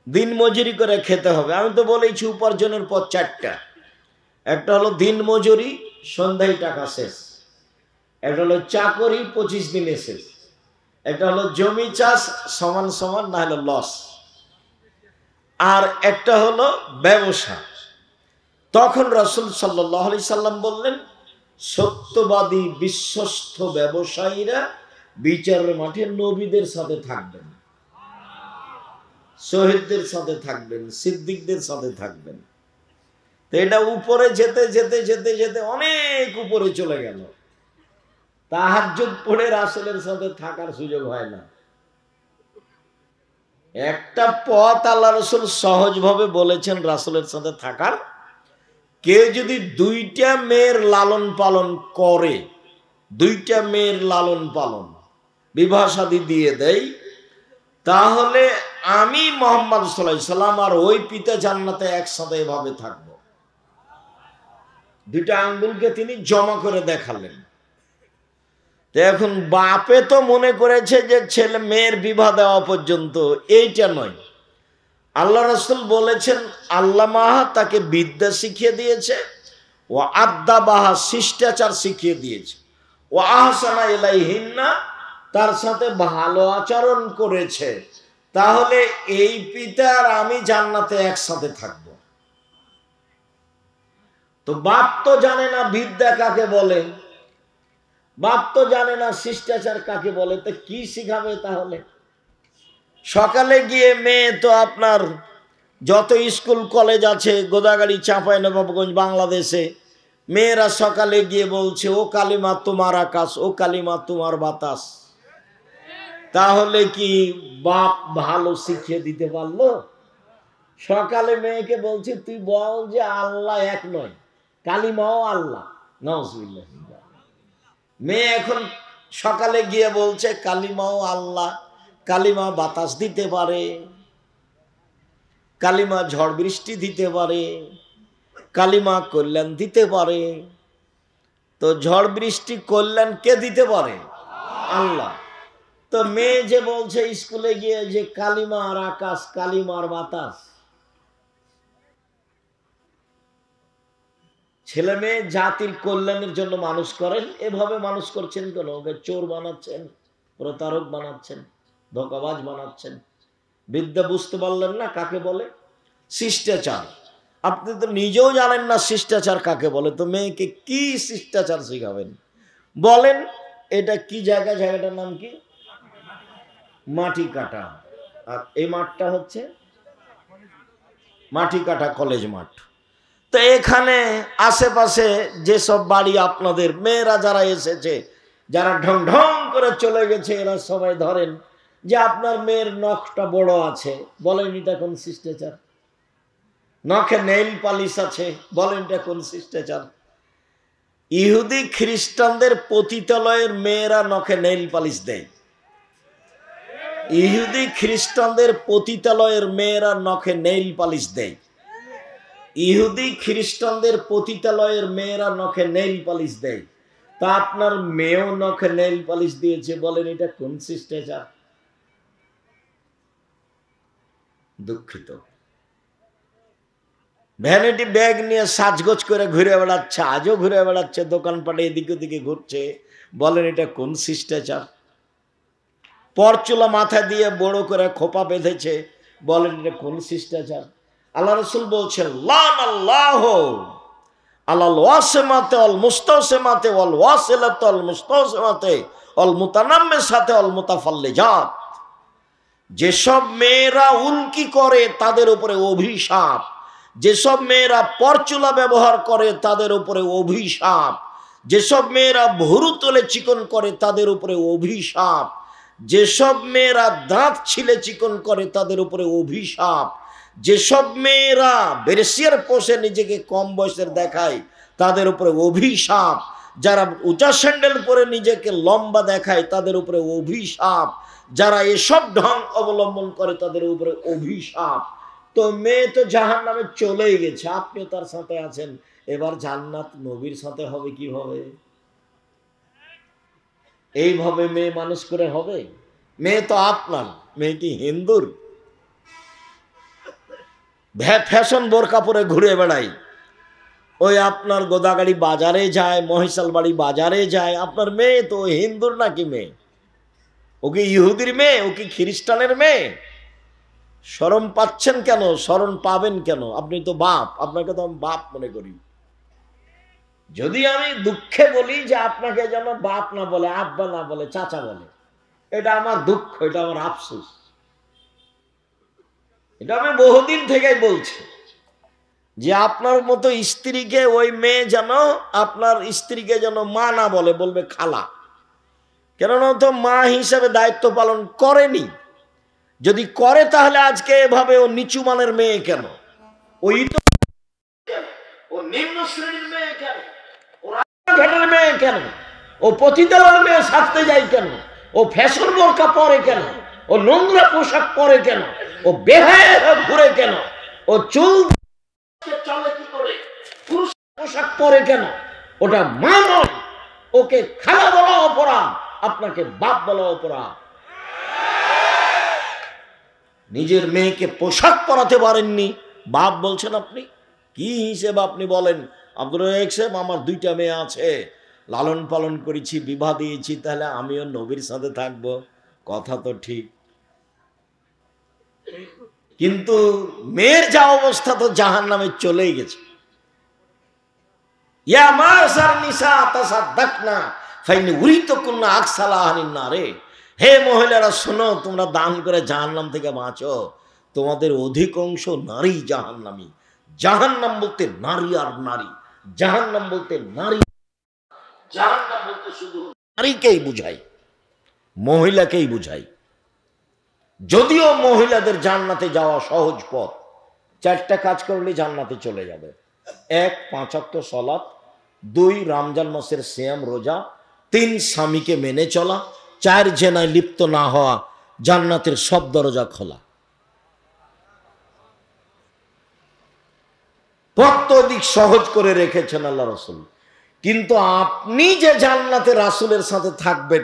দিন মজুরি করে খেতে হবে। আমি তো বলেছি উপার্জনের পথ চারটা। একটা হলো দিন মজুরি, সন্ধ্যায় টাকা শেষ। একটা হলো চাকরি, 25 দিনে শেষ। একটা হলো জমি চাষ, সমান সমান না হলো লস। আর একটা হলো ব্যবসা। তখন রাসূল সাল্লাল্লাহু আলাইহি সাল্লাম বললেন, সত্যবাদী বিশ্বস্ত ব্যবসায়ীরা বিচারের মাঠে নবীদের সাথে থাকবেন, শহীদদের সাথে থাকবেন, সিদ্দিকদের সাথে থাকবেন। তো এটা উপরে যেতে যেতে যেতে যেতে অনেক উপরে চলে গেল। তাহাজ্জুদ পড়ে রাসূলের সাথে থাকার সুযোগ হয় না। একটা পথ আল্লাহ রাসূল সহজভাবে বলেছেন রাসূলের সাথে থাকার। কেউ যদি দুইটা মেয়ের লালন পালন করে, দুইটা মেয়ের লালন পালন, বিবাহ শাদী দিয়ে দেয়, তাহলে আমি মুহাম্মদ সাল্লাল্লাহু আলাইহি সাল্লাম আর ওই পিতা জান্নাতে একসাথে এভাবে থাকবো। দুইটা আঙ্গুলকে তিনি জমা করে দেখালেন। তো এখন বাপে তো মনে করেছে যে ছেলে মেয়ের বিবাহ দেওয়া পর্যন্ত, এইটা নয়। আল্লাহ রাসূল বলেছেন, আল্লামাহা তাকে বিদ্যা শিখিয়ে দিয়েছে, ও আদ্দাবাহা শিষ্টাচার শিখিয়ে দিয়েছে, ও আহসানা ইলাইহিন্না তার সাথে ভালো আচরণ করেছে। তাহলে এই পিতা আর আমি জান্নাতে একসাথে থাকব। তো বাপ তো জানে না বিদ্যা কাকে বলে, বাপ তো জানে না শিষ্টাচার কাকে বলে, তো কি শিখাবে তাহলে? সকালে গিয়ে মেয়ে তো আপনার যত স্কুল কলেজ আছে গোদাগাড়ি, চাঁপাইনবাবগঞ্জ, বাংলাদেশে, মেয়েরা সকালে গিয়ে বলছে, ও কালিমা তোমার আকাশ, ও কালিমা তোমার বাতাস। তাহলে কি বাপ ভালো শিখিয়ে দিতে পারলো? সকালে মেয়েকে বলছে, তুই বল যে আল্লাহ এক নয়, কালিমাও আল্লাহ। নাউজুবিল্লাহ। মেয়ে এখন সকালে গিয়ে বলছে কালিমাও আল্লাহ, কালিমা বাতাস দিতে পারে, কালিমা ঝড় বৃষ্টি দিতে পারে, কালিমা কল্যাণ দিতে পারে। তো ঝড় বৃষ্টি কল্যাণ কে দিতে পারে? আল্লাহ। তো মেয়ে যে বলছে স্কুলে গিয়ে যে কালিমা আর আকাশ, কালিমা আর বাতাস। ছেলে মেয়ে জাতির কল্যাণের জন্য মানুষ করেন, এভাবে মানুষ করছেন কেন? ওকে চোর বানাচ্ছেন, প্রতারক বানাচ্ছেন, ধোঁকাবাজ বানাচ্ছেন। বিদ্যা বুঝতে পারলেন না কাকে বলে? শিষ্টাচার। আপনি তো নিজেও জানেন না শিষ্টাচার কাকে বলে, তো মেয়েকে কি শিষ্টাচার শিখাবেন? বলেন এটা কি জায়গা, জায়গাটার নাম কি? মাটি কাটা, আর এই মাঠটা হচ্ছে মাটি কাটা কলেজ মাঠ। তো এখানে আশেপাশে যেসব বাড়ি আপনাদের মেয়েরা যারা এসেছে, যারা ঢং ঢং করে চলে গেছে, এরা সবাই ধরেন যে আপনার মেয়ের নখটা বড় আছে, বলেন এটা কোন শিষ্টাচার? নখে নেইল পালিশ আছে, বলেন এটা কোন শিষ্টাচার? ইহুদি খ্রিস্টানদের পতিতালয়ের মেয়েরা নখে নেইল পালিশ দেয়। ইহুদি খ্রিস্টানদের পতিতালয়ের মেয়েরা নখে নেইল পালিশ দেয়। ইহুদি খ্রিস্টানদের পতিতালয়ের মেয়েরা নখে নেইল পালিশ দেয়। তা আপনার মেয়েও নখে নেইল পালিশ দিয়েছে, বলেন এটা কোন শিষ্টাচার? দুঃখিত। ভ্যানিটি ব্যাগ নিয়ে সাজগোজ করে ঘুরে বেড়াচ্ছে, আজও ঘুরে বেড়াচ্ছে, দোকানপাটে এদিকে ওদিকে ঘুরছে, বলেন এটা কোন শিষ্টাচার? পরচুলা মাথায় দিয়ে বড় করে খোপা বেঁধেছে, বলেন এটা কোন শিষ্টাচার? আল্লাহ রাসূল বলছেন লান আল্লাহ আলাল ওয়াসিমাতে ওয়াল মুস্তাসিমাতে ওয়াল ওয়াসিলাতে ওয়াল মুস্তাসিমাতে ওয়াল মুতানাম্মিসাতে ওয়াল মুতাফাল্লিজাত। যেসব মেয়েরা উল্কি করে তাদের উপরে অভিশাপ, যেসব মেয়েরা পরচুলা ব্যবহার করে তাদের উপরে অভিশাপ, যেসব মেয়েরা ভুরু তুলে চিকন করে তাদের উপরে অভিশাপ, যেসব মেয়েরা দাঁত ছিলে চিকন করে তাদের উপরে অভিশাপ, যেসব মেয়েরা বেরসিয়ার পোষে নিজেকে কম বয়সের দেখায় তাদের উপরে অভিশাপ, যারা উঁচা স্যান্ডেল পরে নিজেকে লম্বা দেখায় তাদের উপরে অভিশাপ, যারা এসব ঢং অবলম্বন করে তাদের উপরে অভিশাপ। তো মেয়ে তো জাহান্নামে চলেই গেছে, আপনিও তার সাথে আছেন, এবার জান্নাত নবীর সাথে হবে কিভাবে? এইভাবে মেয়ে মানুষ করে হবে? মেয়ে তো আপনার, মেয়ে কি হিন্দুর? ফ্যাশন বোরকা পরে ঘুরে বেড়াই, ওই আপনার গোদাগাড়ি বাজারে যায়, মহিষাল বাড়ি বাজারে যায়। আপনার মেয়ে তো হিন্দুর নাকি মেয়ে? ও কি ইহুদির মেয়ে? ও কি খ্রিস্টানের মেয়ে? শরম পাচ্ছেন কেন? শরম পাবেন কেন? আপনি তো বাপ, আপনাকে তো আমি বাপ মনে করি। যদি আমি দুঃখে বলি যে আপনাকে যেন বাপ না বলে, আব্বা না বলে, চাচা বলে, এটা আমার দুঃখ, এটা আমার আফসোস। এটা আমি বহুদিন থেকেই বলছি যে আপনার মতো স্ত্রীকে ওই মেয়ে যেন আপনার স্ত্রীকে যেন মা না বলে, বলবে খালা। কেননা তো মা হিসাবে দায়িত্ব পালন করেনি। যদি করে তাহলে আজকে এভাবে ও নিচু মানের মেয়ে কেন? ওই তো ও নিম্ন শ্রেণীর মেয়ে কেন? ও রাস্তাঘাটের মেয়ে কেন? ও পতিতালয়ের মেয়ে সাজতে যায় কেন? ও ফ্যাশন বোরকা পরে কেন? ও নোংরা পোশাক পরে কেন? ও বেহায়া ঘুরে কেন? ও চুল চলে কি করে? পুরুষ পোশাক পরে কেন? ওটা মা নয়, ওকে খালা বলা অপরাধ, আপনাকে বাপ বলা অপরাধ। নিজের মেয়েকে পোশাক পরাতে পারেননি, বাপ বলছেন আপনি? কি হিসেবে আপনি বলেন? আব্দুর রাজ্জাক সাহেব, আমার 2টা মেয়ে আছে, লালন পালন করেছি, বিবাহ দিয়েছি, তাহলে আমিও নবীর সাথে থাকবো? কথা তো ঠিক, কিন্তু মেয়ের যা অবস্থা তো জাহান্নামে চলেই গেছে। ইয়া মাসার নিসা তাসাদ্দাকনা ফাইন উরিতুকুন্না আকসালাহানিন নারে। হে মহিলারা শোনো, তোমরা দান করে জাহান্নাম থেকে বাঁচো, তোমাদের অধিকাংশ নারী জাহান্নামী। জাহান্নাম বলতে নারী আর নারী, জাহান্নাম বলতে নারী, জাহান্নাম বলতে শুধু নারীকেই বুঝায়, মহিলাকেই বুঝায়। যদিও মহিলাদের জান্নাতে যাওয়া সহজ পথ, 4টা কাজ করলে জান্নাতে চলে যাবে। 1 5 ওয়াক্ত সালাত, 2 রমজান মাসের সিয়াম রোজা, 3 স্বামীকে মেনে চলা, 4 জেনায় লিপ্ত না হওয়া, জান্নাতের সব দরজা খোলা। পথ অধিক সহজ করে রেখেছেন আল্লাহ রাসূল। কিন্তু আপনি যে জান্নাতে রাসূলের সাথে থাকবেন,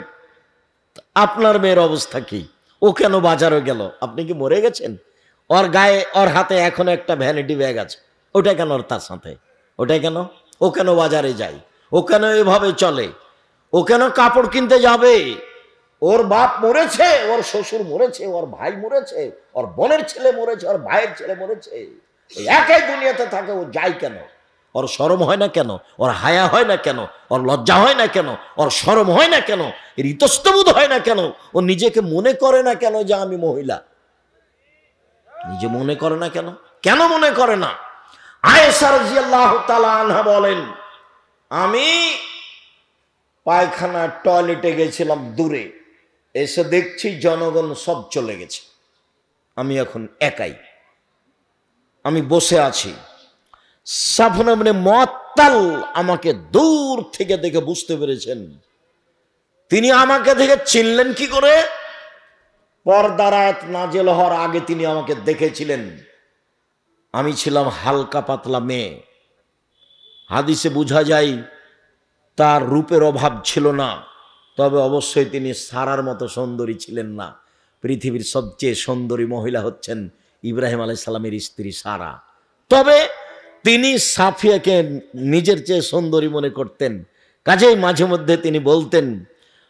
আপনার মেয়ের অবস্থা কি? ও কেন বাজারে গেল? আপনি কি মরে গেছেন? ওর গায়ে, ওর হাতে এখনো একটা ভ্যানিটি ব্যাগ আছে, ওটা কেন ওর তার সাথে? ওটা কেন? ও কেন বাজারে যায়? ও কেন এভাবে চলে? ও কেন কাপড় কিনতে যাবে? ওর বাপ মরেছে, ওর শ্বশুর মরেছে, ওর ভাই মরেছে, ওর বোনের ছেলে মরেছে, ওর ভাইয়ের ছেলে মরেছে, একই দুনিয়াতে থাকে, ও যায় কেন? ওর শরম হয় না কেন? ওর হায়া হয় না কেন? ওর লজ্জা হয় না কেন? ওর শরম হয় না কেন? এর ইতস্তবোধ হয় না কেন? ও নিজেকে মনে করে না কেন যে আমি মহিলা? নিজে মনে করে না কেন? কেন মনে করে না? আয়েশা রাদিয়াল্লাহু তাআলা আনহা বলেন, আমি পায়খানা টয়লেটে গেছিলাম দূরে, এসে দেখছি জনগণ সব চলে গেছে, আমি এখন একাই, আমি বসে আছি। সাফওয়ান ইবনে মুআত্তাল আমাকে দূর থেকে দেখে বুঝতে পেরেছেন। তিনি আমাকে দেখে চিনলেন কি করে? পর্দার আয়াত নাযিল হওয়ার আগে তিনি আমাকে দেখেছিলেন। আমি ছিলাম হালকা পাতলা মেয়ে। হাদিসে বোঝা যায় তার রূপের অভাব ছিল না, তবে অবশ্যই তিনি সারার মতো সুন্দরী ছিলেন না। পৃথিবীর সবচেয়ে সুন্দরী মহিলা হচ্ছেন ইব্রাহিম আলাইহিস সালামের স্ত্রী সারা। তবে তিনি সাফিয়াকে নিজের চেয়ে সুন্দরী মনে করতেন। কাজেই মাঝে মধ্যে তিনি বলতেন,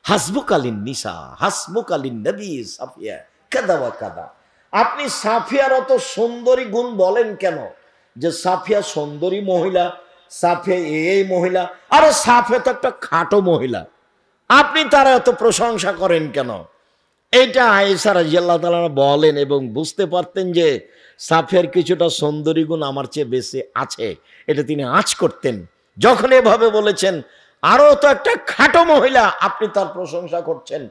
হাসবুকালিন নিসা হাসবুকালিন নবী সাফিয়া কাদা ওয়া কাদা। আপনি সাফিয়ার অত সুন্দরী গুণ বলেন কেন? যে সাফিয়া সুন্দরী মহিলা, সাফিয়া এই মহিলা, আরে সাফিয়া তো একটা খাটো মহিলা, আপনি তার এত প্রশংসা করেন কেন? এইটা আয়েশা রাদিয়াল্লাহু তাআলা বলেন এবং বুঝতে পারতেন যে সাফিয়ার কিছুটা সুন্দরী গুণ আমার চেয়ে বেশি আছে, এটা তিনি আঁচ করতেন। যখন এভাবে বলেছেন আরো তো একটা খাটো মহিলা, আপনি তার প্রশংসা করছেন,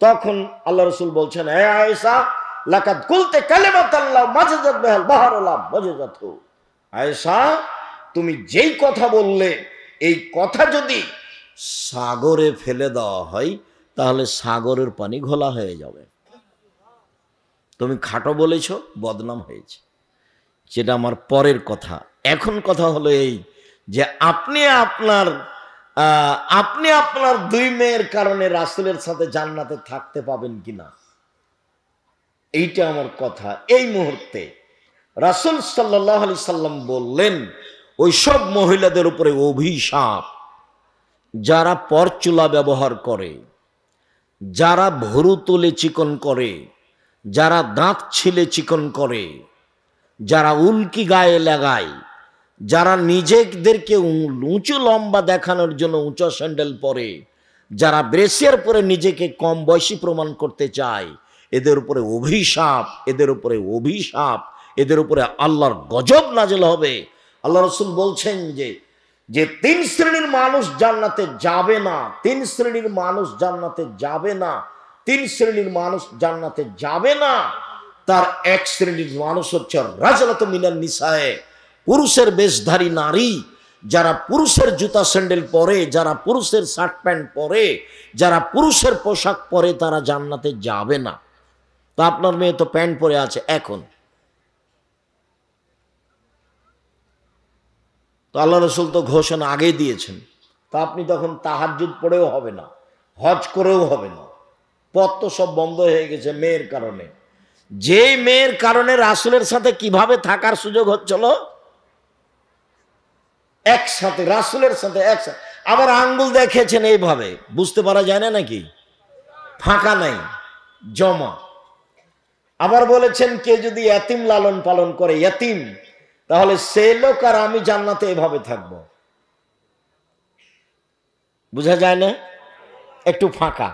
তখন আল্লাহ রাসূল বলছেন, হে আয়েশা লাকাদ কুলতে কালিমাতাল্লাহ মাজাজাত বিহাল বাহরুল্লাহ মাজাজাতু। আয়েশা, তুমি যেই কথা বললে, এই কথা যদি সাগরে ফেলে দেওয়া হয় তাহলে সাগরের পানি ঘোলা হয়ে যাবে। তুমি খাটো বলেছ, বদনাম হয়েছে, সেটা আমার পরের কথা। এখন কথা হলো এই যে আপনি আপনার দুই মেয়ের কারণে রাসূলের সাথে জান্নাতে থাকতে পাবেন কিনা, এইটা আমার কথা। এই মুহূর্তে রাসূল সাল্লাল্লাহু আলাইহি সাল্লাম বললেন, ওই সব মহিলাদের উপরে অভিশাপ যারা পরচুলা ব্যবহার করে, যারা ভুরু তুলে চিকন করে, যারা দাঁত ছিলে চিকন করে, যারা উল্কি গায়ে লাগায়, যারা নিজেদেরকে উঁচু লম্বা দেখানোর জন্য উঁচু স্যান্ডেল পরে, যারা ব্রেসিয়ার পরে নিজেকে কম বয়সী প্রমাণ করতে চায়, এদের উপরে অভিশাপ, এদের উপরে অভিশাপ, এদের উপরে আল্লাহর গজব নাযিল হবে। আল্লাহ রাসূল বলছেন যে তিন শ্রেণীর মানুষ জান্নাতে যাবে না, তিন শ্রেণীর মানুষ জান্নাতে যাবে না, তিন শ্রেণীর মানুষ জান্নাতে যাবে না। তার এক শ্রেণীর মানুষ হচ্ছে রাজলাতু মিনান নিসায়ে, পুরুষের বেশধারী নারী, যারা পুরুষের জুতা স্যান্ডেল পরে, যারা পুরুষের শার্ট প্যান্ট পরে, যারা পুরুষের পোশাক পরে, তারা জান্নাতে যাবে না। তা আপনার মেয়ে তো প্যান্ট পরে আছে এখন, তো আল্লাহ রাসূল তো ঘোষণা আগেই দিয়েছেন, তা আপনি তখন তাহাজ্জুদ পড়েও হবে না, হজ করেও হবে না, পথ তো সব বন্ধ হয়ে গেছে মেয়ের কারণে। যে মেয়ের কারণে রাসূলের সাথে কিভাবে থাকার সুযোগ হচ্ছিল, একসাথে রাসূলের সাথে একসাথে। আবার আঙ্গুল দেখিয়েছেন এইভাবে, বুঝতে পারা যায় না নাকি? ফাঁকা নাই, জমা। আবার বলেছেন কে যদি ইয়াতিম লালন পালন করে, ইয়াতিম, তাহলে সে লোক আর আমি জান্নাতে এভাবে থাকবো। বুঝা যায় না? একটু ফাঁকা।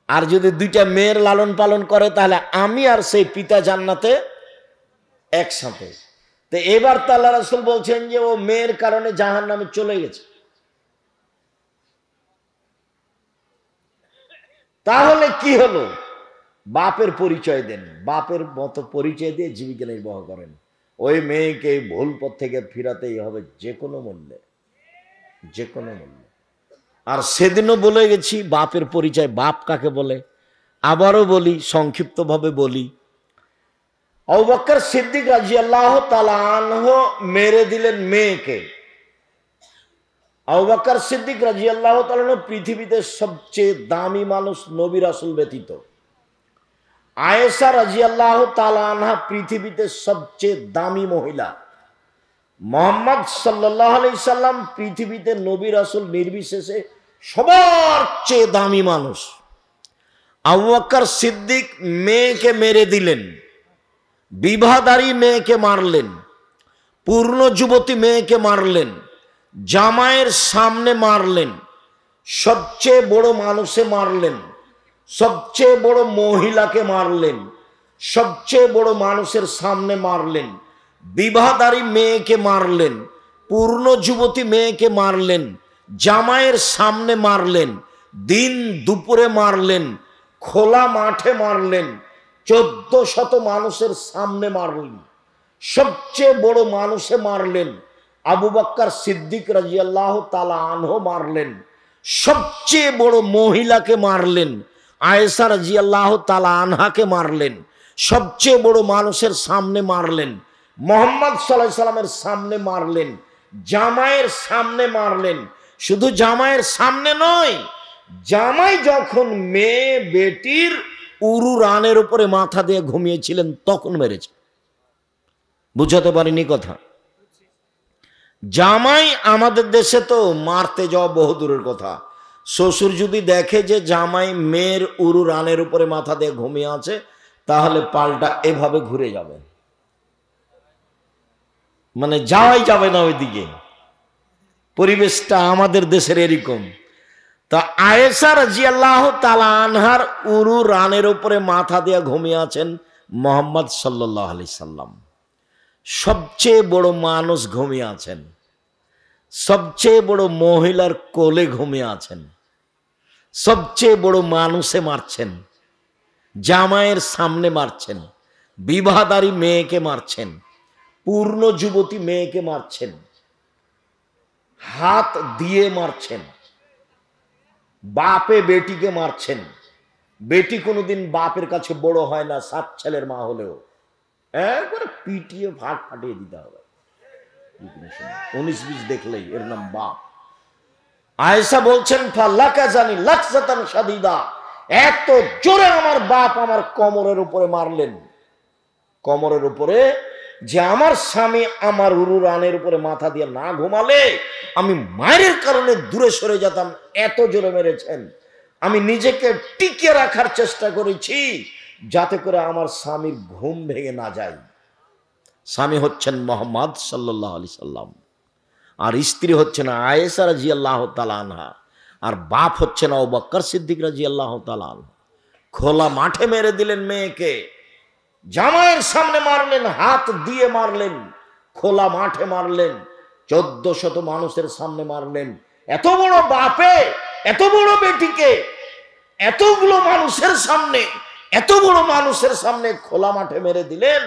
আর যদি দুইটা মেয়ের লালন পালন করে, তাহলে আমি আর সেই পিতা জান্নাতে একসাথে। তো এবার তো আল্লাহ রাসূল বলছেন যে ও মেয়ের কারণে জাহান্নামে চলে গেছে। তাহলে কি হলো? বাপের পরিচয় দেন, বাপের মতো পরিচয় দিয়ে জীবিকা নির্বাহ করেন। ওই মেয়েকে ভুল পথ থেকে ফিরাতেই হবে যে কোনো মূল্যে, যে কোনো মূল্যে। আর সেদিনও বলে গেছি বাপের পরিচয়, বাপ কাকে বলে। আবারও বলি, সংক্ষিপ্তভাবে বলি, আবু বকর সিদ্দিক রাদিয়াল্লাহু তাআলা আনহু মেরে দিলেন মেয়েকে। আবু বকর সিদ্দিক রাদিয়াল্লাহু তাআলা আনহু পৃথিবীতে সবচেয়ে দামি মানুষ নবী রাসূল ব্যতীত। আয়েশা রাদিয়াল্লাহু তাআলা আনহা পৃথিবীতে সবচেয়ে দামি মহিলা। মুহাম্মদ সাল্লাল্লাহু আলাইহি সাল্লাম পৃথিবীতে নবী রাসূল নির্বিশেষে সবার চেয়ে দামি মানুষ। আবু বকর সিদ্দিক মেয়েকে মেরে দিলেন, বিবাহদারী মেয়েকে মারলেন, পূর্ণ যুবতী মেয়েকে মারলেন, জামাইয়ের সামনে মারলেন, সবচেয়ে বড় মানুষে মারলেন, সবচেয়ে বড় মহিলাকে মারলেন, সবচেয়ে বড় মানুষের সামনে মারলেন, বিবাহদারী মেয়েকে মারলেন, পূর্ণ যুবতী মেয়েকে মারলেন, জামাইয়ের সামনে মারলেন, দিন দুপুরে মারলেন, খোলা মাঠে মারলেন, 1400 মানুষের সামনে মারলেন, সবচেয়ে বড় মানুষে মারলেন, আবু বকর সিদ্দিক রাদিয়াল্লাহু তাআলা আনহু মারলেন, সবচেয়ে বড় মহিলাকে মারলেন, আয়েশা রাদিয়াল্লাহু তাআলা আনহাকে মারলেন, সবচেয়ে বড় মানুষের সামনে মারলেন, মুহাম্মদ সাল্লাল্লাহু আলাইহি সাল্লামের সামনে মারলেন, জামাইয়ের সামনে মারলেন। শুধু জামাইয়ের সামনে নয়, জামাই যখন মেয়ে বেটির উরু রানের উপরে মাথা দিয়ে ঘুমিয়েছিলেন তখন মেরেছে। বুঝাতে পারিনি কথা? জামাই আমাদের দেশে তো মারতে যাওয়া বহু দূরের কথা। শ্বশুর যদি দেখে যে জামাই মেয়ের উরু রানের উপরে মাথা দিয়ে ঘুমিয়ে আছে, তাহলে পাল্টা এভাবে ঘুরে যাবে, মানে যাওয়াই যাবে না ওইদিকে। পরিবেশটা আমাদের দেশের এরকম। তা আয়েশা রাদিয়াল্লাহু তাআলা আনহার উরু রানের উপরে মাথা দিয়ে ঘুমিয়ে আছেন মুহাম্মদ সাল্লাল্লাহু আলাইহি সাল্লাম। সবচেয়ে বড় মানুষ ঘুমিয়ে আছেন, সবচেয়ে বড় মহিলার কোলে ঘুমিয়ে আছেন, সবচেয়ে বড় মানুষে মারছেন, জামাইয়ের সামনে মারছেন, বিবাহদারী মেয়েকে মারছেন, পূর্ণ যুবতী মেয়েকে মারছেন, হাত দিয়ে মারছেন, বাপে বেটিকে মারছেন। বেটি কোনোদিন বাপের কাছে বড় হয় না, 7 ছেলের মা হলেও একবারে পিটিয়ে ফাটিয়ে দিতে হবে। 19-20 দেখলেই এর নাম বাপ। আয়েশা বলছেন ফাল্লাকা জানি লাকসাতান শাদীদা, এত জোরে আমার বাপ আমার কোমরের উপরে মারলেন, কোমরের উপরে, যে আমার স্বামী আমার উরু রানের উপরে মাথা দিয়ে না ঘুমালে আমি মায়ের কারণে দূরে সরে যেতাম, এত জোরে মেরেছেন। আমি নিজেকে টিকিয়ে রাখার চেষ্টা করেছি যাতে করে আমার স্বামীর ঘুম ভেঙে না যায়। স্বামী হচ্ছেন মুহাম্মদ সাল্লাল্লাহু আলাইহি সাল্লাম, আর স্ত্রী হচ্ছেন আয়েশা রাদিয়াল্লাহু তাআলা আনহা, আর বাপ হচ্ছেন আবু বকর সিদ্দিক রাদিয়াল্লাহু তাআলা আনহু। খোলা মাঠে মেরে দিলেন মেয়েকে, জামাইয়ের সামনে মারলেন, হাত দিয়ে মারলেন, খোলা মাঠে মারলেন, 1400 মানুষের সামনে মারলেন। এত বড় বাপে এত বড় বেটিকে এতগুলো মানুষের সামনে, এত বড় মানুষের সামনে খোলা মাঠে মেরে দিলেন।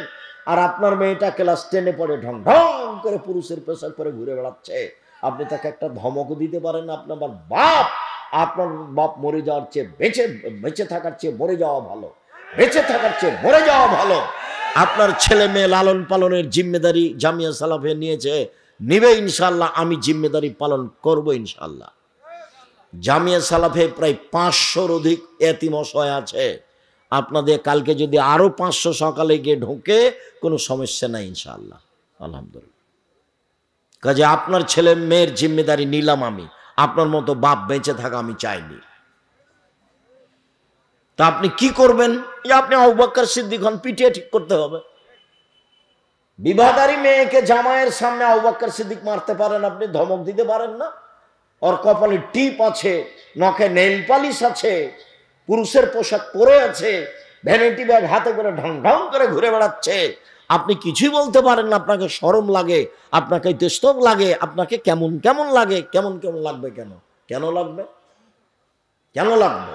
আর আপনার মেয়েটা ক্লাস 10-এ পড়ে, ঢং ঢং করে পুরুষের পোশাক পরে ঘুরে বেড়াচ্ছে, আপনি তাকে একটা ধমক দিতে পারেন না? আপনার বাপ, আপনার বাপ মরে যাওয়ার চেয়ে বেঁচে থাকার চেয়ে মরে যাওয়া ভালো, বেঁচে থাকার চেয়ে মরে যাওয়া ভালো। আপনার ছেলে মেয়ে লালন পালনের জিম্মেদারি জামিয়া সালাফে নিয়েছে, নিবে ইনশাআল্লাহ, আমি জিম্মেদারি পালন করব ইনশাআল্লাহ। জামিয়া সালাফে প্রায় 500-র অধিক এতিম অসহায় আছে। আপনাদের কালকে যদি আরো 500 সকালে গিয়ে ঢোকে কোনো সমস্যা নাই ইনশাআল্লাহ, আলহামদুলিল্লাহ। কাজে আপনার ছেলে মেয়ের জিম্মেদারি নিলাম আমি, আপনার মতো বাপ বেঁচে থাকা আমি চাইনি। তা আপনি কি করবেন? আপনি আবু বকর সিদ্দিক হন, পিটিয়ে ঠিক করতে হবে। বিবাহদারী মেয়েকে জামাইয়ের সামনে আবু বকর সিদ্দিক মারতে পারেন, আপনি ধমক দিতে পারেন না? ওর কপালে টিপ আছে, নখে নেইল পালিশ আছে, পুরুষের পোশাক পরে আছে, ভ্যানিটি ব্যাগ হাতে করে ঢং ঢং করে ঘুরে বেড়াচ্ছে, আপনি কিছুই বলতে পারেন না? আপনাকে শরম লাগে, আপনাকে তেস্তব লাগে, আপনাকে কেমন কেমন লাগে? কেমন কেমন লাগবে? কেন লাগবে? কেন লাগবে?